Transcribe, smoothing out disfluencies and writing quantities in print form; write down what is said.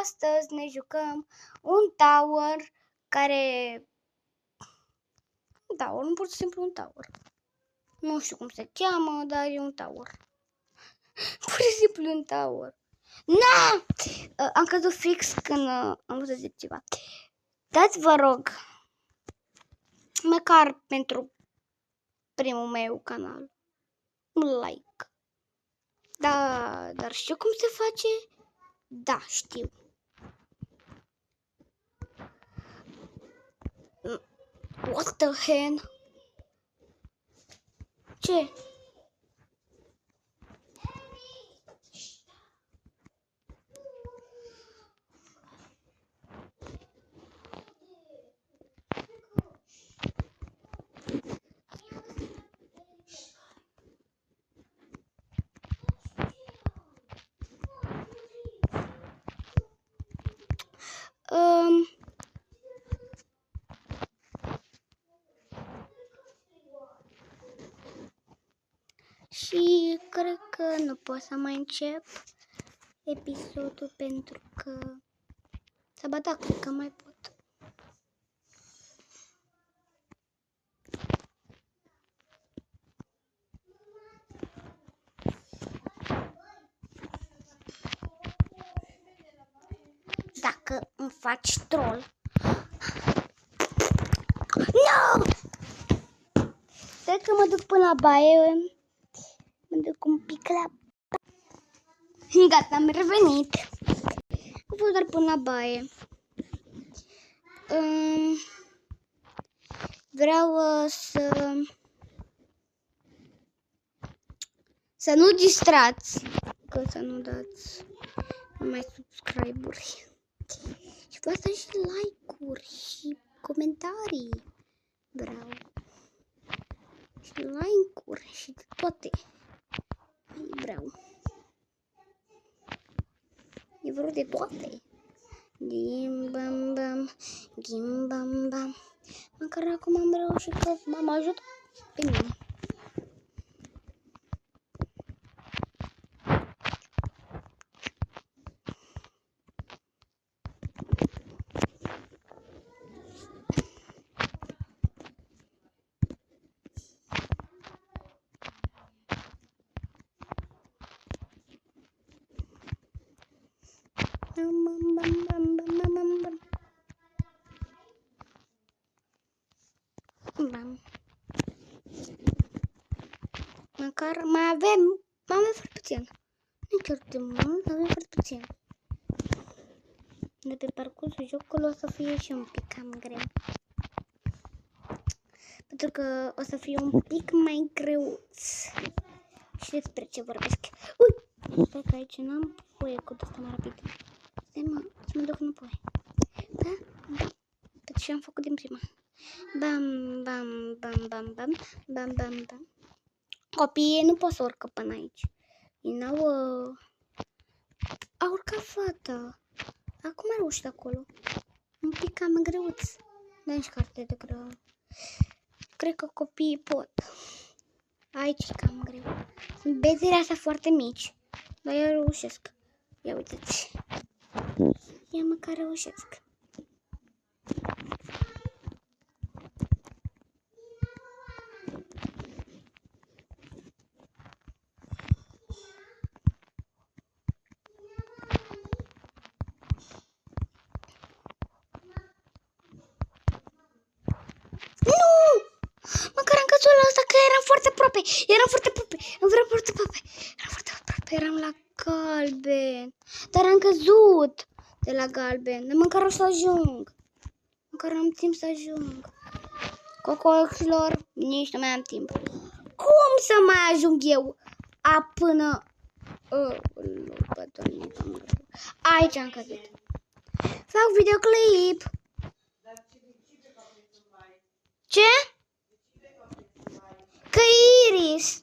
astăzi ne jucăm un tower care... Un tower, nu pur și simplu un tower. Nu știu cum se cheamă, dar e un tower. Pur și simplu un tower. Na! Am căzut fix când am vrut să zic ceva. Dați, vă rog, măcar pentru primul meu canal, un like. Da, dar știu cum se face? Da, știu. What the hell? Ce? Și cred că nu pot să mai încep episodul pentru că... Sau ba da, cred că mai pot. Dacă îmi faci troll. No! Cred că mă duc până la baie. Mă duc un pic la... Gata, am revenit. Am fost doar până la baie. Vreau să nu distrați, că să nu dați numai subscribe-uri. Și vă să și like-uri și comentarii. Vreau. Și like-uri și toate. Vreau. E vreo de toate. Gim bam bam, gim bam bam. Măcar acum am reușit că m-am ajutat pe mine. Bam bam bam bam bam bam bam. Bam. Măcar mai avem foarte puțin. Nu chiar de mult, avem foarte puțin. De pe parcursul jocului o să fie și un pic cam greu. Pentru că o să fie un pic mai greuț. Și despre ce vorbesc. Ui! Stai că aici n-am voie cu asta mai rapid. Stai mă, să mă duc înapoi. Da? Pentru ce am făcut din prima. Bam, bam, bam, bam, bam, bam, bam, bam. Copiii nu pot să urcă până aici. N-au... A urcat fata. Acum a reușit acolo. Un pic cam greuț. Dă-mi și carte de greu. Cred că copiii pot. Aici e cam greu. Sunt bezele astea foarte mici. Dar eu reușesc. Ia uitați. Ia măcar reușesc. Eram la galben, dar am căzut de la galben, dar măcar o să ajung. Măcar am timp să ajung. Cocoșilor, nici nu mai am timp. Cum să mai ajung eu până... Aici am căzut. Fac videoclip. Ce? Că Iris.